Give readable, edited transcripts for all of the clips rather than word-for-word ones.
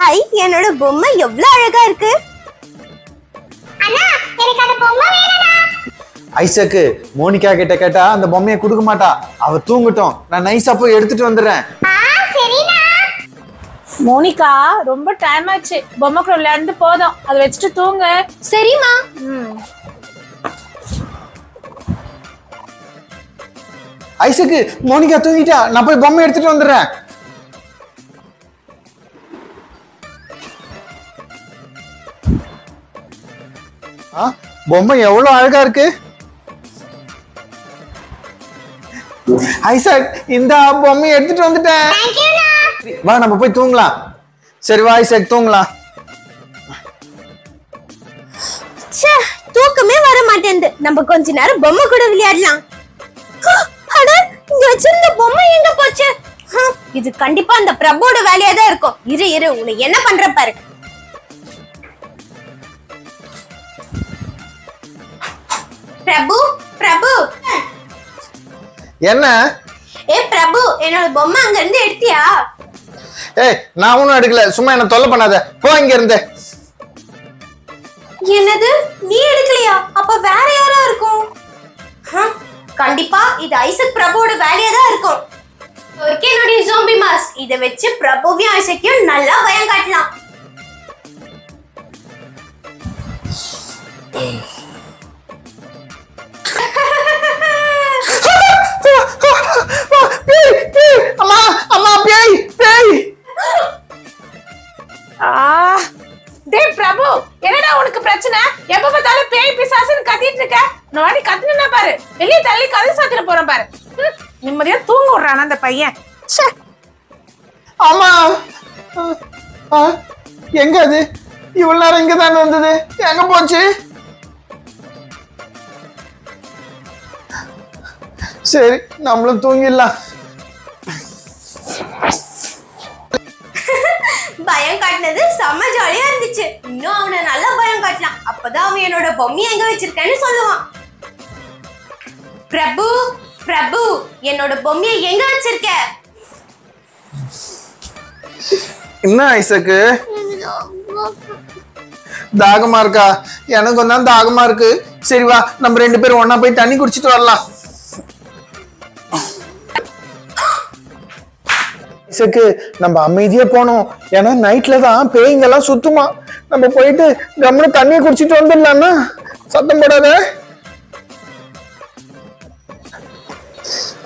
Hi, என்னோட பொம்மை எவ்வளவு அழகா இருக்கு. அண்ணா, எனக்கு அந்த பொம்மை வேணும்டா. ஐசக்கு மோனிகா கிட்ட கேட்டா அந்த பொம்மையை கொடுக்க மாட்டா. அவ தூங்கட்டும், நான் நைஸா போய் எடுத்துட்டு வந்துடுறேன். சரிண்ணா. மோனிகா ரொம்ப டைம் ஆச்சு, பொம்மை கூட விளையாண்டு போதும், அதை வச்சுட்டு தூங்க. சரிம்மா. ஐசக்கு மோனிகா தூங்கிட்டா, நான் போய் பொம்மை எடுத்துட்டு வந்துடுறேன். பொம்மை எவ்வளவு அழகா இருக்கு. ஐசக் இந்த பொம்மையை எடுத்துட்டு வந்துட்டேன். வா நம்ம போய் தூங்கலாம். சரி வா ஐசக் தூங்கலாம். தூக்கமே வர மாட்டேங்குது. நம்ம கொஞ்ச நேரம் பொம்மை கூட விளையாடலாம். அட, இங்க வச்சிருந்த பொம்மை எங்க போச்சு? இது கண்டிப்பா அந்த பிரபுவோட வேலையா தான் இருக்கும். இரு உன்னை என்ன பண்ற பாரு. பிரபு என்ன? பிரபு, என்னோட பொம்மை அங்க இருந்து எடுத்தியா? நான் ஒண்ணும் எடுக்கல, சும்மா என்ன தொல்லை பண்ணாத, போ இங்க இருந்து. என்னது, நீ எடுக்கலையா? அப்ப வேற யாரா இருக்கும்? கண்டிப்பா இது ஐசக் பிரபுவோட வேலையா தான் இருக்கும். என்னுடைய ஜோம்பி மாஸ்க், இதை வச்சு பிரபுவையும் ஐசக்கையும் நல்லா பயம் காட்டலாம். அம்மா அம்மா பேய் பேய். டேய் பிரபு, என்னடா உனக்கு பிரச்சனை? எப்ப பார்த்தாலும் பேய் பிசாசுன்னு கத்திட்டு இருக்க. நாடி கத்துனா பாரு, வெளியே தள்ளி கதை சாத்திர போறேன் பாரு. நிம்மதியா தூங்க விடுறானா அந்த பையன். அம்மா எங்க அது? இவ்வளவு நேரம் இங்க தானே வந்தது, எங்க போச்சு? சரி நம்மளும் தூங்கிடலாம். பயம் காட்டினது செம்ம ஜாலியா இருந்துச்சு. இன்னும் அவனை நல்லா பயம் காட்டலாம். அப்பதான் அவன் என்னோட பொம்மையை எங்க வச்சிருக்கேன்னு சொல்லுவான். பிரபு, என்னோட பொம்மையை எங்க வச்சிருக்க? என்ன ஐசக்கு, தாகமா இருக்கா? எனக்கும் தான் தாகமா இருக்கு. சரி வா நம்ம 2 பேரும் ஒண்ணா போய் தண்ணி குடிச்சிட்டு வரலாம். ஐசக்கு நம்ம அமைதியா போனோம், ஏன்னா நைட்ல தான் பேய்ங்கெல்லாம் சுத்துமா. நம்ம போயிட்டு கம்முனு தண்ணியை குடிச்சிட்டு வந்துடலாம்னா. சத்தம் போடாத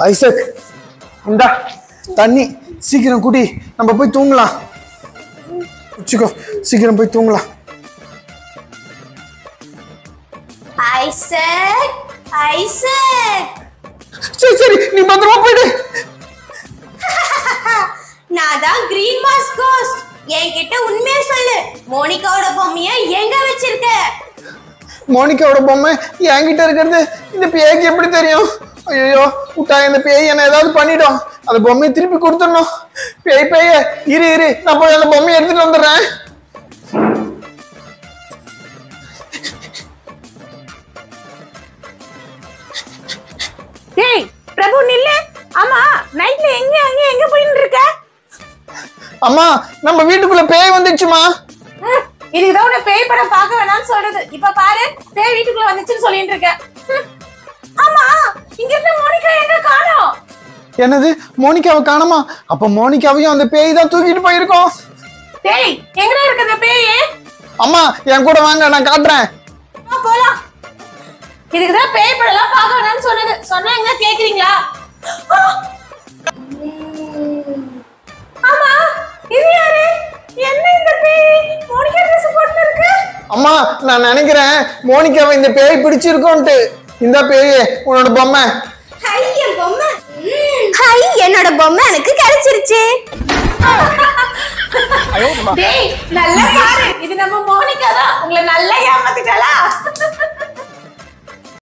ஐசக். இந்தா தண்ணி, சீக்கிரம் குடி, நம்ம போய் தூங்கலாம். குடிச்சுக்கோ, சீக்கிரம் போய் தூங்கலாம். ஐசக், சரி நீ பத்திரமா போயிடு. நான் தான் கிரீன் மாஸ்க் கோஸ்ட். என்கிட்ட உண்மையா சொல்லு, மோனிகாவோட பொம்மையை எங்க வச்சிருக்க? மோனிகாவோட பொம்மை என்கிட்ட இருக்கிறது இந்த பேய்க்கு எப்படி தெரியும்? ஐயோ விட்டா இந்த பேய் என்ன ஏதாவது பண்ணிடும். அந்த பொம்மையை திருப்பி கொடுத்துடணும். பேய இரு நான் போய் அந்த பொம்மையை எடுத்துட்டு வந்துடுறேன். டேய் பிரபு நில்லு. ஆமா, நைட்ல எங்க போயிட்டு இருக்க? அம்மா நம்ம வீட்டுக்குள்ள பேய் வந்துச்சுமா. இதுக்குதான் உன்னை பேய் படம் பார்க்க வேணாம்னு சொல்றது. இப்ப பாரு, பேய் வீட்டுக்குள்ள வந்துச்சுன்னு சொல்லிட்டு இருக்க. ஆமா, இங்க இருந்த மோனிகா எங்க காணோம்? என்னது, மோனிகாவை காணோமா? அப்ப மோனிகாவையும் அந்த பேய் தான் தூக்கிட்டு போயிருக்கோம். டேய் எங்கடா இருக்கு அந்த பேய்? அம்மா என் கூட வாங்க, நான் காட்டுறேன். போலாம். இதுக்குதான் பேய் படம் பார்க்க வேணாம்னு சொன்னது. சொன்னா எங்க கேக்குறீங்களா? ஆமா, இது யாரு? என்ன இந்த பேய் மோனிகா ட்ரெஸ் போட்டு இருக்கு? அம்மா நான் நினைக்கிறேன் மோனிகாவை இந்த பேய் பிடிச்சிருக்கோன்ட்டு. இந்த பேய் உன்னோட பொம்மை. ஹாய், என் பொம்மை. ஹாய், என்னோட பொம்மை எனக்கு கிடைச்சிருச்சு. டேய் நல்லா பாரு, இது நம்ம மோனிகா தான். உங்களை நல்லா ஏமாத்திட்டாளா?